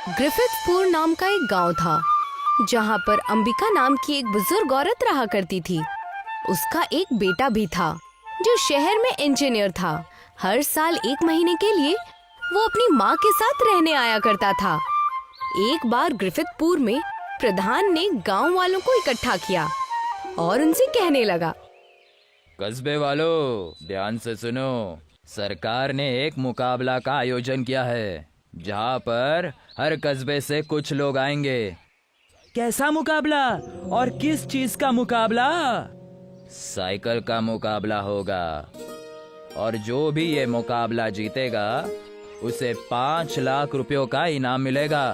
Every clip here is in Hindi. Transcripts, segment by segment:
ग्रिफिथपुर नाम का एक गांव था जहां पर अंबिका नाम की एक बुजुर्ग औरत रहा करती थी। उसका एक बेटा भी था जो शहर में इंजीनियर था। हर साल 1 महीने के लिए वो अपनी माँ के साथ रहने आया करता था। एक बार ग्रिफिथपुर में प्रधान ने गांव वालों को इकट्ठा किया और उनसे कहने लगा, कस्बे वालों, ध्यान से सुनो। सरकार ने एक मुकाबला का आयोजन किया है जहाँ पर हर कस्बे से कुछ लोग आएंगे। कैसा मुकाबला और किस चीज का मुकाबला? साइकिल का मुकाबला होगा और जो भी ये मुकाबला जीतेगा उसे 5 लाख रुपयों का इनाम मिलेगा।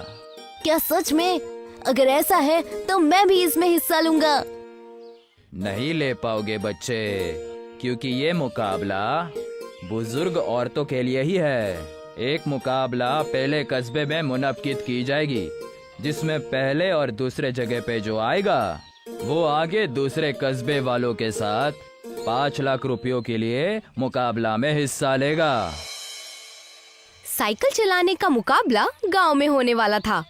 क्या सच में? अगर ऐसा है तो मैं भी इसमें हिस्सा लूंगा। नहीं ले पाओगे बच्चे, क्योंकि ये मुकाबला बुजुर्ग औरतों के लिए ही है। एक मुकाबला पहले कस्बे में मुनक्किद की जाएगी, जिसमें पहले और दूसरे जगह पे जो आएगा वो आगे दूसरे कस्बे वालों के साथ 5 लाख रुपयों के लिए मुकाबला में हिस्सा लेगा। साइकिल चलाने का मुकाबला गांव में होने वाला था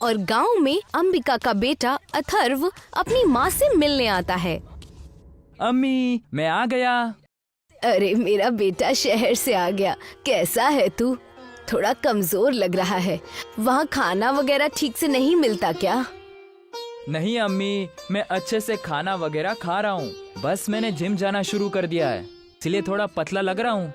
और गांव में अंबिका का बेटा अथर्व अपनी माँ से मिलने आता है। अम्मी, मैं आ गया। अरे मेरा बेटा शहर से आ गया। कैसा है तू? थोड़ा कमजोर लग रहा है। वहाँ खाना वगैरह ठीक से नहीं मिलता क्या? नहीं अम्मी, मैं अच्छे से खाना वगैरह खा रहा हूँ। बस मैंने जिम जाना शुरू कर दिया है, इसलिए थोड़ा पतला लग रहा हूँ।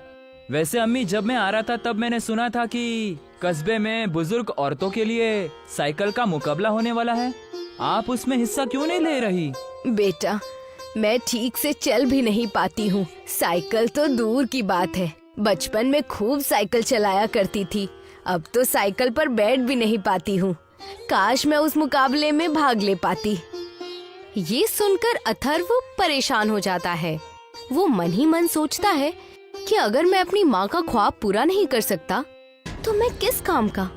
वैसे अम्मी, जब मैं आ रहा था तब मैंने सुना था कि कस्बे में बुजुर्ग औरतों के लिए साइकिल का मुकाबला होने वाला है। आप उसमें हिस्सा क्यों नहीं ले रही? बेटा, मैं ठीक से चल भी नहीं पाती हूँ। साइकिल तो दूर की बात है। बचपन में खूब साइकिल चलाया करती थी, अब तो साइकिल पर बैठ भी नहीं पाती हूँ। काश मैं उस मुकाबले में भाग ले पाती। ये सुनकर अथर्व परेशान हो जाता है। वो मन ही मन सोचता है कि अगर मैं अपनी माँ का ख्वाब पूरा नहीं कर सकता तो मैं किस काम का।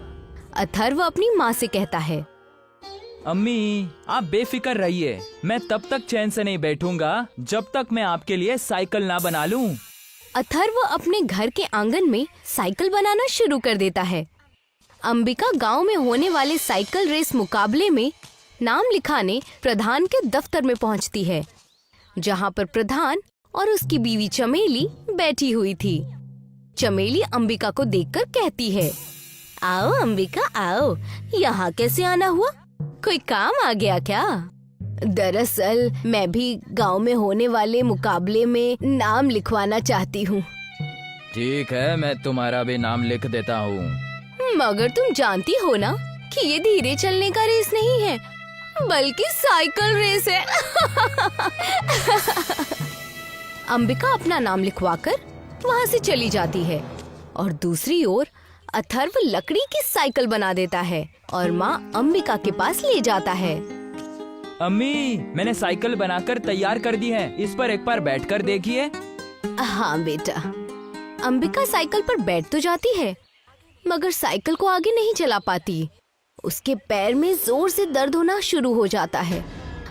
अथर्व अपनी माँ से कहता है, अम्मी, आप बेफिक्र रहिए। मैं तब तक चैन से नहीं बैठूंगा जब तक मैं आपके लिए साइकिल ना बना लूं। अथर्व अपने घर के आंगन में साइकिल बनाना शुरू कर देता है। अंबिका गांव में होने वाले साइकिल रेस मुकाबले में नाम लिखाने प्रधान के दफ्तर में पहुंचती है, जहां पर प्रधान और उसकी बीवी चमेली बैठी हुई थी। चमेली अंबिका को देखकर कहती है, आओ अंबिका आओ, यहाँ कैसे आना हुआ? कोई काम आ गया क्या? दरअसल मैं भी गांव में होने वाले मुकाबले में नाम लिखवाना चाहती हूँ। ठीक है, मैं तुम्हारा भी नाम लिख देता हूँ। मगर तुम जानती हो ना कि ये धीरे चलने का रेस नहीं है, बल्कि साइकिल रेस है। अंबिका अपना नाम लिखवाकर वहाँ से चली जाती है और दूसरी ओर अथर्व लकड़ी की साइकिल बना देता है और माँ अंबिका के पास ले जाता है। अम्मी, मैंने साइकिल बनाकर तैयार कर दी है, इस पर एक बार बैठकर देखिए। हाँ बेटा। अंबिका साइकिल पर बैठ तो जाती है, मगर साइकिल को आगे नहीं चला पाती। उसके पैर में जोर से दर्द होना शुरू हो जाता है।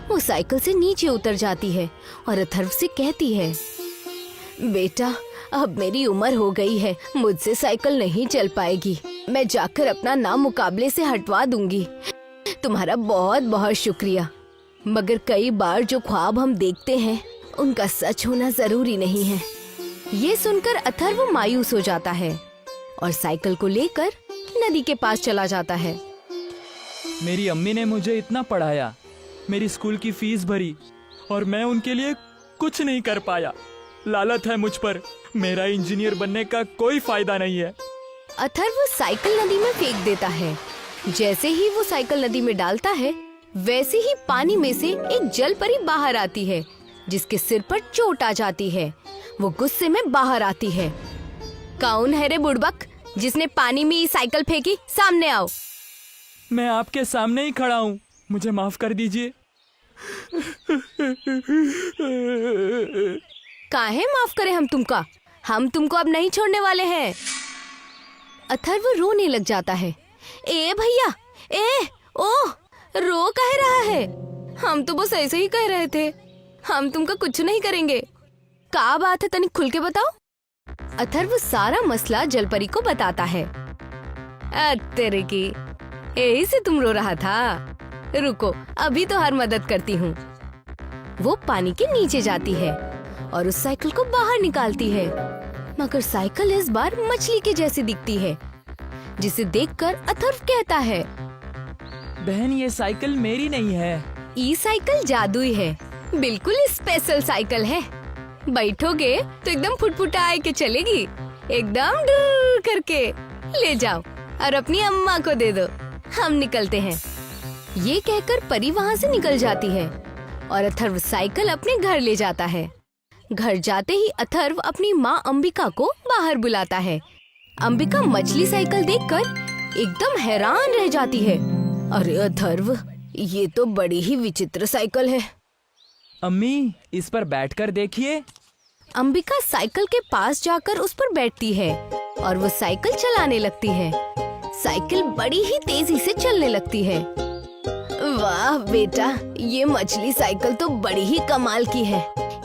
वो साइकिल से नीचे उतर जाती है और अथर्व से कहती है, बेटा, अब मेरी उम्र हो गई है, मुझसे साइकिल नहीं चल पाएगी। मैं जाकर अपना नाम मुकाबले से हटवा दूंगी। तुम्हारा बहुत बहुत शुक्रिया, मगर कई बार जो ख्वाब हम देखते हैं उनका सच होना जरूरी नहीं है। ये सुनकर अथर्व मायूस हो जाता है और साइकिल को लेकर नदी के पास चला जाता है। मेरी अम्मी ने मुझे इतना पढ़ाया, मेरी स्कूल की फीस भरी और मैं उनके लिए कुछ नहीं कर पाया। लालच है मुझ पर, मेरा इंजीनियर बनने का कोई फायदा नहीं है। अथर्व साइकिल नदी में फेंक देता है। जैसे ही वो साइकिल नदी में डालता है, वैसे ही पानी में से एक जल परी बाहर आती है, जिसके सिर पर चोट आ जाती है। वो गुस्से में बाहर आती है। कौन है रे बुड़बक, जिसने पानी में साइकिल फेंकी? सामने आओ। मैं आपके सामने ही खड़ा हूँ, मुझे माफ कर दीजिए। काहे माफ करें हम तुमका? हम तुमको अब नहीं छोड़ने वाले हैं। अथर्व रोने लग जाता है। ए भैया, ओह, रो कह रहा है? हम तो बस ऐसे ही कह रहे थे, हम तुमका कुछ नहीं करेंगे। क्या बात है, तनिक खुल के बताओ। अथर्व सारा मसला जलपरी को बताता है। तेरे की, यही से तुम रो रहा था? रुको, अभी तो हर मदद करती हूँ। वो पानी के नीचे जाती है और उस साइकिल को बाहर निकालती है, मगर साइकिल इस बार मछली के जैसी दिखती है, जिसे देखकर अथर्व कहता है, बहन ये साइकिल मेरी नहीं है। ई साइकिल जादुई है, बिल्कुल स्पेशल साइकिल है। बैठोगे तो एकदम फुटफुटाए के चलेगी, एकदम डूर करके। ले जाओ और अपनी अम्मा को दे दो, हम निकलते हैं। ये कहकर परी वहाँ से निकल जाती है और अथर्व साइकिल अपने घर ले जाता है। घर जाते ही अथर्व अपनी माँ अंबिका को बाहर बुलाता है। अंबिका मछली साइकिल देखकर एकदम हैरान रह जाती है। अरे अथर्व, ये तो बड़ी ही विचित्र साइकिल है। अम्मी, इस पर बैठकर देखिए। अंबिका साइकिल के पास जाकर उस पर बैठती है और वो साइकिल चलाने लगती है। साइकिल बड़ी ही तेजी से चलने लगती है। वाह बेटा, ये मछली साइकिल तो बड़ी ही कमाल की है।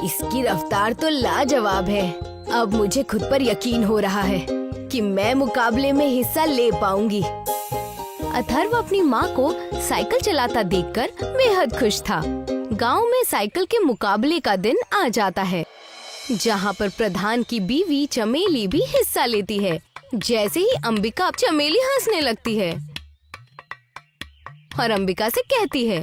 इसकी रफ्तार तो लाजवाब है। अब मुझे खुद पर यकीन हो रहा है कि मैं मुकाबले में हिस्सा ले पाऊंगी। अथर्व अपनी माँ को साइकिल चलाता देखकर बेहद खुश था। गांव में साइकिल के मुकाबले का दिन आ जाता है, जहाँ पर प्रधान की बीवी चमेली भी हिस्सा लेती है। जैसे ही अंबिका चमेली हंसने लगती है और अंबिका से कहती है,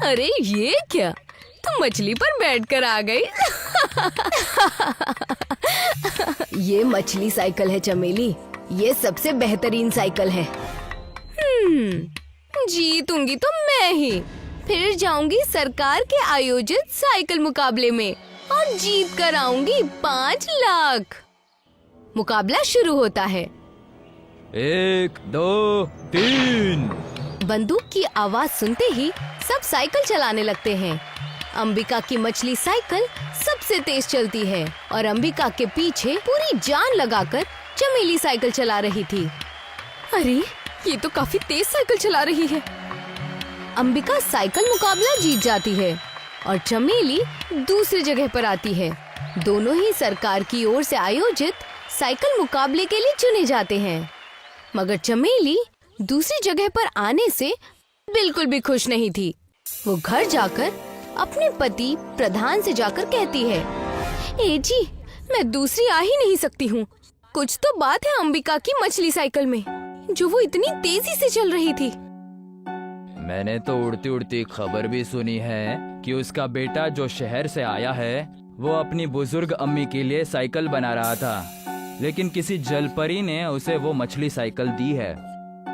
अरे ये क्या, तुम मछली पर बैठकर आ गई। ये मछली साइकिल है चमेली, ये सबसे बेहतरीन साइकिल है। जीतूंगी तो मैं ही, फिर जाऊंगी सरकार के आयोजित साइकिल मुकाबले में और जीत कर आऊंगी 5 लाख। मुकाबला शुरू होता है। 1, 2, 3। बंदूक की आवाज सुनते ही सब साइकिल चलाने लगते हैं। अंबिका की मछली साइकिल सबसे तेज चलती है और अंबिका के पीछे पूरी जान लगाकर चमेली साइकिल चला रही थी। अरे, ये तो काफी तेज साइकिल चला रही है। अंबिका साइकिल मुकाबला जीत जाती है और चमेली दूसरी जगह पर आती है। दोनों ही सरकार की ओर से आयोजित साइकिल मुकाबले के लिए चुने जाते हैं, मगर चमेली दूसरी जगह पर आने से बिल्कुल भी खुश नहीं थी। वो घर जाकर अपने पति प्रधान से जाकर कहती है, ए जी, मैं दूसरी आ ही नहीं सकती हूँ। कुछ तो बात है अंबिका की मछली साइकिल में, जो वो इतनी तेजी से चल रही थी। मैंने तो उड़ती उड़ती खबर भी सुनी है कि उसका बेटा जो शहर से आया है, वो अपनी बुजुर्ग अम्मी के लिए साइकिल बना रहा था, लेकिन किसी जलपरी ने उसे वो मछली साइकिल दी है।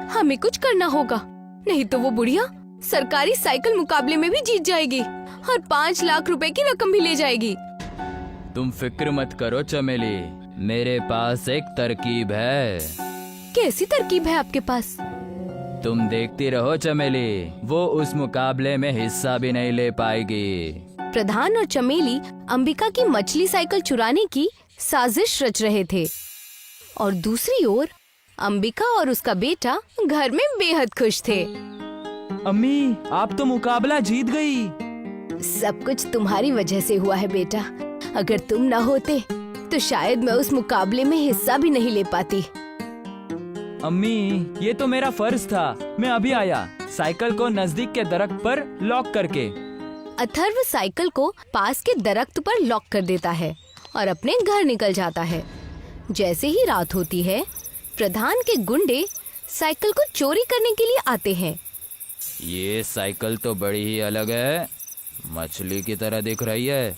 हमें कुछ करना होगा, नहीं तो वो बुढ़िया सरकारी साइकिल मुकाबले में भी जीत जाएगी और 5 लाख रुपए की रकम भी ले जाएगी। तुम फिक्र मत करो चमेली, मेरे पास एक तरकीब है। कैसी तरकीब है आपके पास? तुम देखती रहो चमेली, वो उस मुकाबले में हिस्सा भी नहीं ले पाएगी। प्रधान और चमेली अंबिका की मछली साइकिल चुराने की साजिश रच रहे थे और दूसरी ओर अंबिका और उसका बेटा घर में बेहद खुश थे। अम्मी, आप तो मुकाबला जीत गई। सब कुछ तुम्हारी वजह से हुआ है बेटा। अगर तुम न होते तो शायद मैं उस मुकाबले में हिस्सा भी नहीं ले पाती। अम्मी, ये तो मेरा फर्ज था। मैं अभी आया, साइकिल को नजदीक के दरख्त पर लॉक करके। अथर्व साइकिल को पास के दरख्त पर लॉक कर देता है और अपने घर निकल जाता है। जैसे ही रात होती है, प्रधान के गुंडे साइकिल को चोरी करने के लिए आते हैं। ये साइकिल तो बड़ी ही अलग है, मछली की तरह दिख रही है।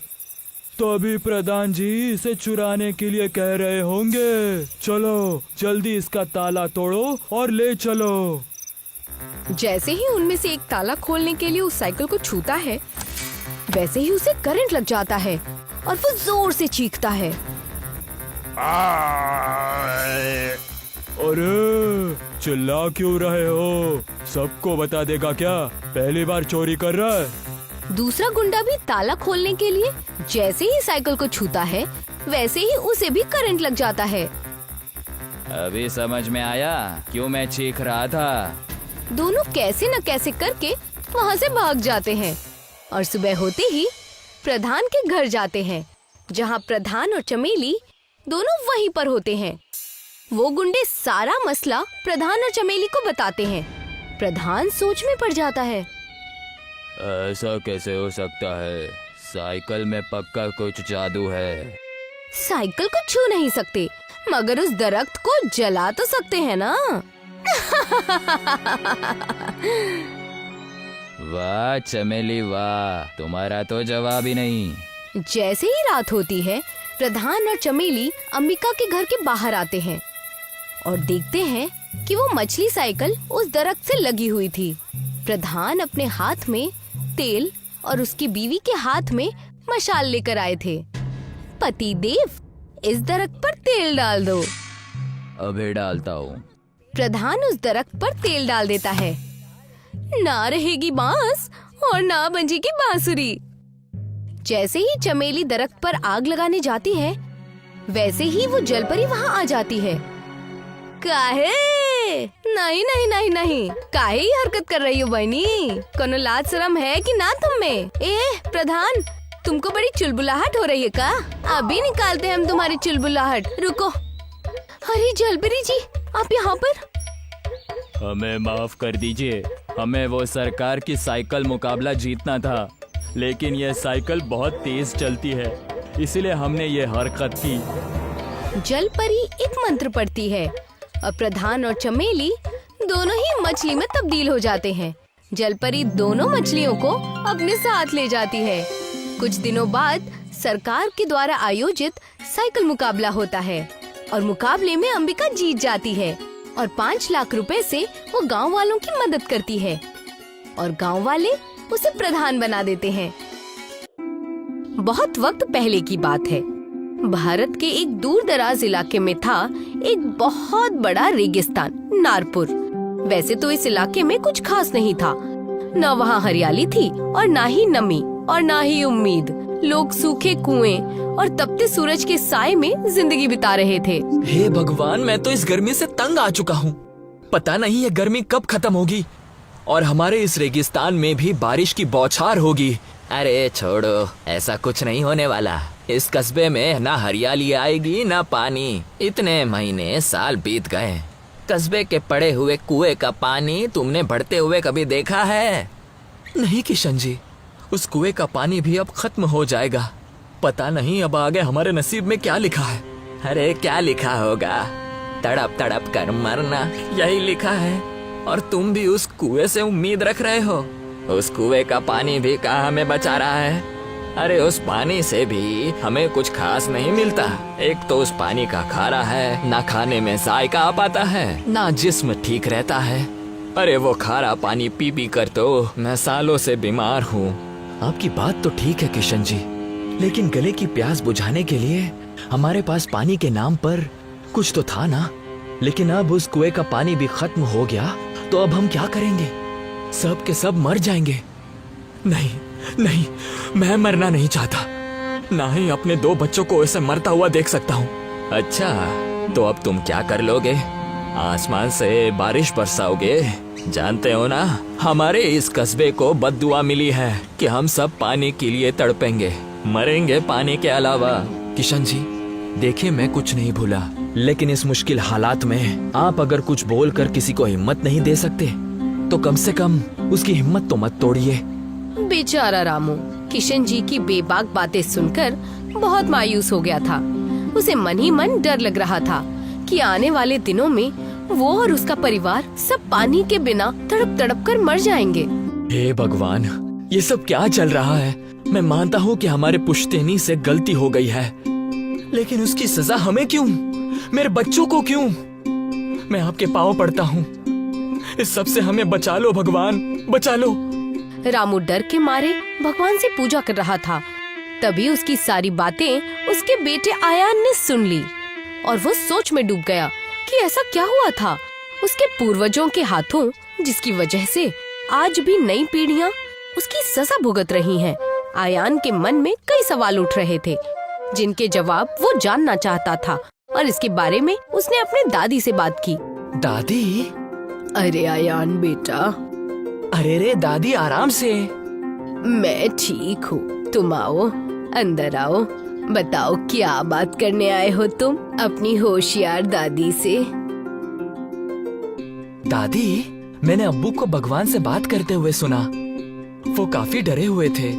तभी प्रधान जी इसे चुराने के लिए कह रहे होंगे। चलो जल्दी इसका ताला तोड़ो और ले चलो। जैसे ही उनमें से एक ताला खोलने के लिए उस साइकिल को छूता है, वैसे ही उसे करंट लग जाता है और वो जोर से चीखता है। अरे चिल्ला क्यों रहे हो? सबको बता देगा क्या? पहली बार चोरी कर रहा है। दूसरा गुंडा भी ताला खोलने के लिए जैसे ही साइकिल को छूता है, वैसे ही उसे भी करंट लग जाता है। अभी समझ में आया क्यों मैं चीख रहा था। दोनों कैसे न कैसे करके वहाँ से भाग जाते हैं और सुबह होते ही प्रधान के घर जाते हैं, जहाँ प्रधान और चमेली दोनों वहीं पर होते हैं। वो गुंडे सारा मसला प्रधान और चमेली को बताते हैं। प्रधान सोच में पड़ जाता है। ऐसा कैसे हो सकता है? साइकिल में पक्का कुछ जादू है। साइकिल को छू नहीं सकते, मगर उस दरख्त को जला तो सकते हैं ना। वाह चमेली वाह, तुम्हारा तो जवाब ही नहीं। जैसे ही रात होती है, प्रधान और चमेली अंबिका के घर के बाहर आते हैं और देखते हैं कि वो मछली साइकिल उस दरख्त से लगी हुई थी। प्रधान अपने हाथ में तेल और उसकी बीवी के हाथ में मशाल लेकर आए थे। पति देव, इस दरख्त पर तेल डाल दो। अभी डालता हूँ। प्रधान उस दरख्त पर तेल डाल देता है। ना रहेगी बांस और ना बजेगी बांसुरी। जैसे ही चमेली दरख्त पर आग लगाने जाती है, वैसे ही वो जलपरी वहाँ आ जाती है। काहे? नहीं नहीं नहीं नहीं, काहे ही हरकत कर रही हो बहनी? कोनो लाज शरम है कि ना तुम में? प्रधान, तुमको बड़ी चुलबुलाहट हो रही है का? अभी निकालते हैं हम तुम्हारी चुलबुलाहट। रुको। अरे जलपरी जी, आप यहाँ पर? हमें माफ कर दीजिए, हमें वो सरकार की साइकिल मुकाबला जीतना था, लेकिन ये साइकिल बहुत तेज चलती है, इसलिए हमने ये हरकत की। जलपरी एक मंत्र पढ़ती है और प्रधान और चमेली दोनों ही मछली में तब्दील हो जाते हैं। जलपरी दोनों मछलियों को अपने साथ ले जाती है। कुछ दिनों बाद सरकार के द्वारा आयोजित साइकिल मुकाबला होता है और मुकाबले में अंबिका जीत जाती है और 5 लाख रुपए से वो गांव वालों की मदद करती है और गांव वाले उसे प्रधान बना देते हैं। बहुत वक्त पहले की बात है। भारत के एक दूर दराज इलाके में था एक बहुत बड़ा रेगिस्तान, नारपुर। वैसे तो इस इलाके में कुछ खास नहीं था, न वहाँ हरियाली थी और ना ही नमी और ना ही उम्मीद। लोग सूखे कुएं और तपते सूरज के साए में जिंदगी बिता रहे थे। हे भगवान, मैं तो इस गर्मी से तंग आ चुका हूँ। पता नहीं ये गर्मी कब खत्म होगी और हमारे इस रेगिस्तान में भी बारिश की बौछार होगी। अरे छोड़ो, ऐसा कुछ नहीं होने वाला। इस कस्बे में ना हरियाली आएगी ना पानी। इतने महीने साल बीत गए, कस्बे के पड़े हुए कुएं का पानी तुमने बढ़ते हुए कभी देखा है? नहीं किशन जी, उस कुएं का पानी भी अब खत्म हो जाएगा। पता नहीं अब आगे हमारे नसीब में क्या लिखा है। अरे क्या लिखा होगा? तड़प तड़प कर मरना, यही लिखा है। और तुम भी उस कुएं से उम्मीद रख रहे हो? उस कुएं का पानी भी कहाँ हमें बचा रहा है? अरे उस पानी से भी हमें कुछ खास नहीं मिलता। एक तो उस पानी का खारा है, ना खाने में जायका आ पाता है, ना जिस्म ठीक रहता है। अरे वो खारा पानी पी पी कर तो मैं सालों से बीमार हूँ। आपकी बात तो ठीक है किशन जी, लेकिन गले की प्यास बुझाने के लिए हमारे पास पानी के नाम पर कुछ तो था ना। लेकिन अब उस कुएं का पानी भी खत्म हो गया तो अब हम क्या करेंगे? सब के सब मर जाएंगे। नहीं नहीं, मैं मरना नहीं चाहता, ना ही अपने 2 बच्चों को ऐसे मरता हुआ देख सकता हूँ। अच्छा, तो अब तुम क्या कर लोगे? आसमान से बारिश बरसाओगे? जानते हो ना, हमारे इस कस्बे को बद्दुआ मिली है कि हम सब पानी के लिए तड़पेंगे, मरेंगे पानी के अलावा। किशन जी देखिए, मैं कुछ नहीं भूला, लेकिन इस मुश्किल हालात में आप अगर कुछ बोलकर किसी को हिम्मत नहीं दे सकते तो कम से कम उसकी हिम्मत तो मत तोड़िए। बेचारा रामू किशन जी की बेबाक बातें सुनकर बहुत मायूस हो गया था। उसे मन ही मन डर लग रहा था कि आने वाले दिनों में वो और उसका परिवार सब पानी के बिना तड़प तड़प कर मर जाएंगे। हे भगवान, ये सब क्या चल रहा है? मैं मानता हूँ कि हमारे पुश्तैनी से गलती हो गई है, लेकिन उसकी सजा हमें क्यों? मेरे बच्चों को क्यों? मैं आपके पाँव पड़ता हूँ, इस सब से हमें बचा लो भगवान, बचा लो। रामू डर के मारे भगवान से पूजा कर रहा था। तभी उसकी सारी बातें उसके बेटे आयान ने सुन ली और वो सोच में डूब गया कि ऐसा क्या हुआ था उसके पूर्वजों के हाथों, जिसकी वजह से आज भी नई पीढ़ियां उसकी सजा भुगत रही हैं। आयान के मन में कई सवाल उठ रहे थे जिनके जवाब वो जानना चाहता था और इसके बारे में उसने अपने दादी से बात की। दादी? अरे आयान बेटा। अरे रे दादी, आराम से। मैं ठीक हूँ, तुम आओ, अंदर आओ, बताओ क्या बात करने आए हो तुम अपनी होशियार दादी से? दादी, मैंने अब्बू को भगवान से बात करते हुए सुना। वो काफी डरे हुए थे।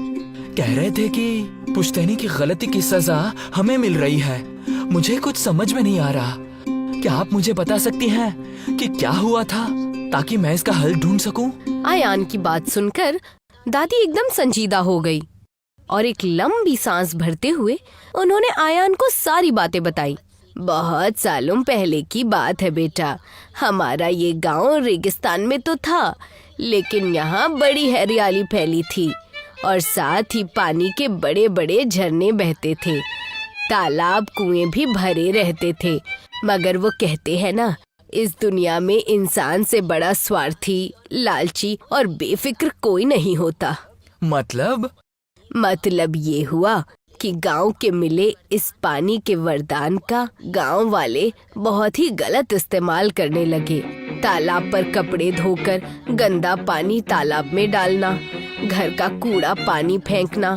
कह रहे थे कि पुश्तैनी की गलती की सजा हमें मिल रही है। मुझे कुछ समझ में नहीं आ रहा। क्या आप मुझे बता सकती हैं कि क्या हुआ था, ताकि मैं इसका हल ढूंढ सकूं? आयान की बात सुनकर दादी एकदम संजीदा हो गई और एक लंबी सांस भरते हुए उन्होंने आयान को सारी बातें बताई। बहुत सालों पहले की बात है बेटा। हमारा ये गांव रेगिस्तान में तो था, लेकिन यहाँ बड़ी हरियाली फैली थी और साथ ही पानी के बड़े बड़े झरने बहते थे। तालाब कुएं भी भरे रहते थे। मगर वो कहते हैं ना, इस दुनिया में इंसान से बड़ा स्वार्थी, लालची और बेफिक्र कोई नहीं होता। मतलब ये हुआ कि गांव के मिले इस पानी के वरदान का गांव वाले बहुत ही गलत इस्तेमाल करने लगे। तालाब पर कपड़े धोकर गंदा पानी तालाब में डालना, घर का कूड़ा पानी फेंकना,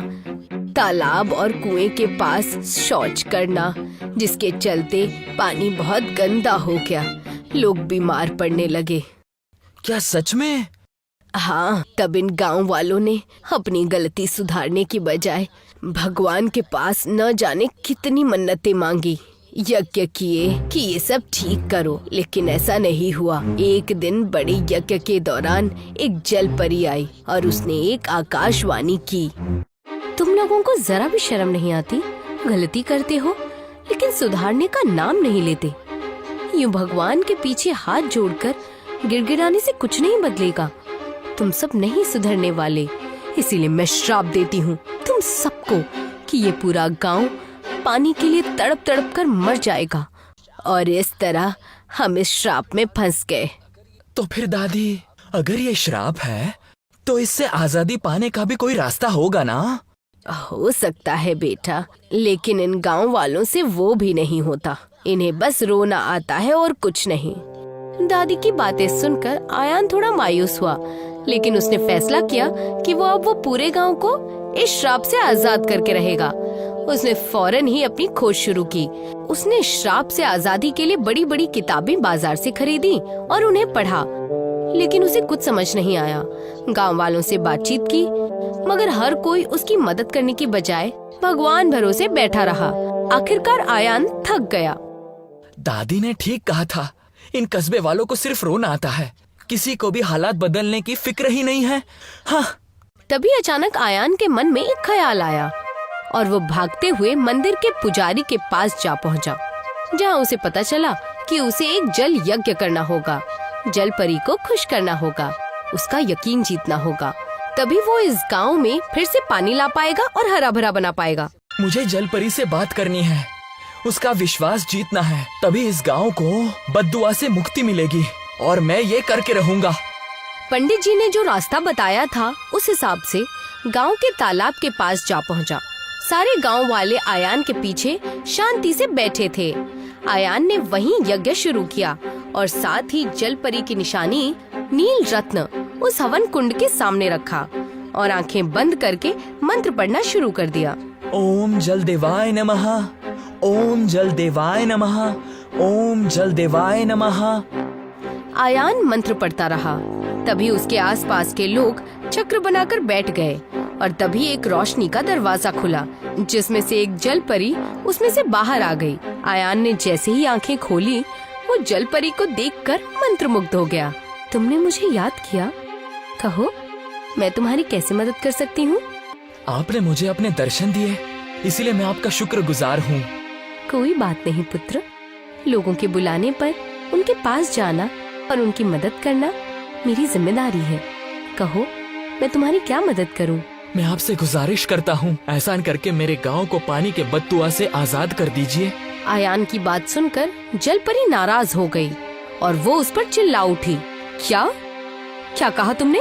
तालाब और कुएं के पास शौच करना, जिसके चलते पानी बहुत गंदा हो गया। लोग बीमार पड़ने लगे। क्या सच में? हाँ, तब इन गांव वालों ने अपनी गलती सुधारने की बजाय भगवान के पास न जाने कितनी मन्नतें मांगी, यज्ञ किए कि ये सब ठीक करो, लेकिन ऐसा नहीं हुआ। एक दिन बड़े यज्ञ के दौरान एक जल परी आई और उसने एक आकाशवाणी की। तुम लोगों को जरा भी शर्म नहीं आती? गलती करते हो लेकिन सुधारने का नाम नहीं लेते। यूं भगवान के पीछे हाथ जोड़कर गिड़गिड़ाने से कुछ नहीं बदलेगा। तुम सब नहीं सुधरने वाले, इसीलिए मैं श्राप देती हूँ तुम सबको कि ये पूरा गांव पानी के लिए तड़प तड़प कर मर जाएगा। और इस तरह हम इस श्राप में फंस गए। तो फिर दादी, अगर ये श्राप है तो इससे आजादी पाने का भी कोई रास्ता होगा ना? हो सकता है बेटा, लेकिन इन गांव वालों से वो भी नहीं होता। इन्हें बस रोना आता है और कुछ नहीं। दादी की बातें सुनकर आयान थोड़ा मायूस हुआ, लेकिन उसने फैसला किया कि वो पूरे गांव को इस श्राप से आजाद करके रहेगा। उसने फौरन ही अपनी खोज शुरू की। उसने श्राप से आजादी के लिए बड़ी बड़ी किताबें बाजार से खरीदी और उन्हें पढ़ा, लेकिन उसे कुछ समझ नहीं आया। गांव वालों से बातचीत की, मगर हर कोई उसकी मदद करने की बजाय भगवान भरोसे बैठा रहा। आखिरकार आयान थक गया। दादी ने ठीक कहा था, इन कस्बे वालों को सिर्फ रोना आता है, किसी को भी हालात बदलने की फिक्र ही नहीं है। हाँ। तभी अचानक आयान के मन में एक ख्याल आया और वो भागते हुए मंदिर के पुजारी के पास जा पहुंचा, जहां उसे पता चला कि उसे एक जल यज्ञ करना होगा। जल परी को खुश करना होगा, उसका यकीन जीतना होगा, तभी वो इस गांव में फिर से पानी ला पाएगा और हरा भरा बना पाएगा। मुझे जल परी से बात करनी है, उसका विश्वास जीतना है, तभी इस गांव को बद्दुआ से मुक्ति मिलेगी और मैं ये करके रहूंगा। पंडित जी ने जो रास्ता बताया था उस हिसाब से गांव के तालाब के पास जा पहुंचा। सारे गांव वाले आयान के पीछे शांति से बैठे थे। आयान ने वहीं यज्ञ शुरू किया और साथ ही जल परी की निशानी नील रत्न उस हवन कुंड के सामने रखा और आंखें बंद करके मंत्र पढ़ना शुरू कर दिया। ओम जल देवाय नमः, ओम जल देवाय नमः, ओम जल देवाय नमः। आयान मंत्र पढ़ता रहा। तभी उसके आसपास के लोग चक्र बनाकर बैठ गए और तभी एक रोशनी का दरवाजा खुला, जिसमें से एक जल परी उसमें से बाहर आ गई। आयान ने जैसे ही आंखें खोली, वो जल परी को देखकर मंत्रमुग्ध हो गया। तुमने मुझे याद किया, कहो मैं तुम्हारी कैसे मदद कर सकती हूँ? आपने मुझे अपने दर्शन दिए, इसीलिए मैं आपका शुक्रगुजार हूँ। कोई बात नहीं पुत्र, लोगों के बुलाने पर उनके पास जाना और उनकी मदद करना मेरी जिम्मेदारी है। कहो मैं तुम्हारी क्या मदद करूं? मैं आपसे गुजारिश करता हूं, एहसान करके मेरे गांव को पानी के बददुआ से आजाद कर दीजिए। आयान की बात सुनकर जल परी नाराज हो गई और वो उस पर चिल्ला उठी। क्या क्या कहा तुमने?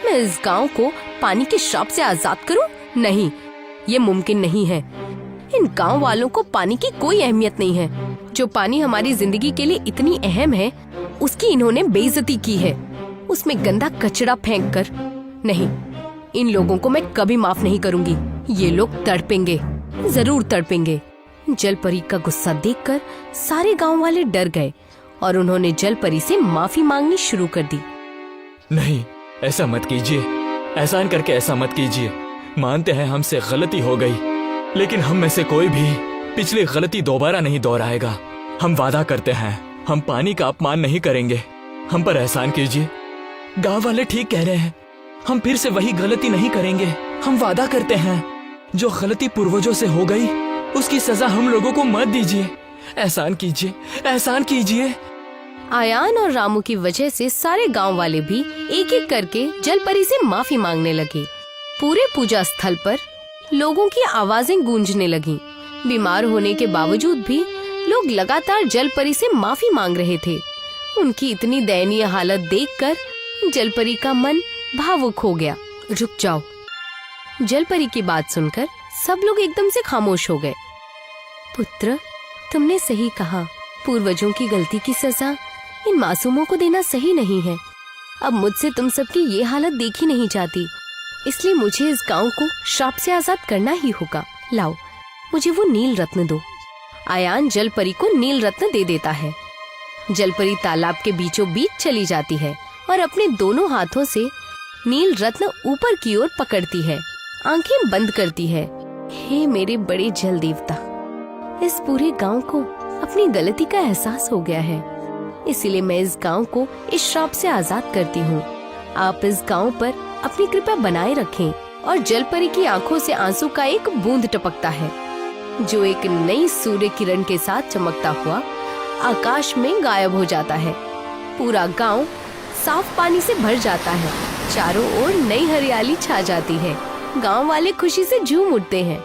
मैं इस गांव को पानी के श्राप से आजाद करूं? नहीं, ये मुमकिन नहीं है। इन गांव वालों को पानी की कोई अहमियत नहीं है। जो पानी हमारी जिंदगी के लिए इतनी अहम है, उसकी इन्होंने बेइज्जती की है, उसमें गंदा कचरा फेंक कर। नहीं, इन लोगों को मैं कभी माफ नहीं करूंगी। ये लोग तड़पेंगे। जरूर तड़पेंगे। जल परी का गुस्सा देखकर सारे गांव वाले डर गए और उन्होंने जल परी से माफी मांगनी शुरू कर दी। नहीं, ऐसा मत कीजिए। एहसान करके ऐसा मत कीजिए। मानते हैं हमसे गलती हो गई, लेकिन हम में से कोई भी पिछली गलती दोबारा नहीं दोहराएगा। हम वादा करते हैं, हम पानी का अपमान नहीं करेंगे। हम पर एहसान कीजिए। गांव वाले ठीक कह रहे हैं, हम फिर से वही गलती नहीं करेंगे। हम वादा करते हैं, जो गलती पूर्वजों से हो गई उसकी सजा हम लोगों को मत दीजिए। एहसान कीजिए, एहसान कीजिए। आयान और रामू की वजह से सारे गांव वाले भी एक एक करके जल परी से माफी मांगने लगे। पूरे पूजा स्थल पर लोगों की आवाजें गूंजने लगीं। बीमार होने के बावजूद भी लोग लगातार जल परी से माफी मांग रहे थे। उनकी इतनी दयनीय हालत देखकर जल परी का मन भावुक हो गया। रुक जाओ। जल परी की बात सुनकर सब लोग एकदम से खामोश हो गए। पुत्र, तुमने सही कहा। पूर्वजों की गलती की सजा इन मासूमों को देना सही नहीं है। अब मुझसे तुम सबकी ये हालत देखी नहीं जाती, इसलिए मुझे इस गांव को श्राप से आजाद करना ही होगा। लाओ, मुझे वो नील रत्न दो। आयान जल परी को नील रत्न दे देता है। जल परी तालाब के बीचों बीच चली जाती है और अपने दोनों हाथों से नील रत्न ऊपर की ओर पकड़ती है, आंखें बंद करती है। हे मेरे बड़े जल देवता, इस पूरे गांव को अपनी गलती का एहसास हो गया है, इसीलिए मैं इस गांव को इस श्राप से आजाद करती हूँ। आप इस गांव पर अपनी कृपा बनाए रखें। और जल परी की आंखों से आंसू का एक बूंद टपकता है, जो एक नई सूर्य किरण के साथ चमकता हुआ आकाश में गायब हो जाता है। पूरा गांव साफ पानी से भर जाता है। चारों ओर नई हरियाली छा जाती है। गांव वाले खुशी से झूम उठते हैं।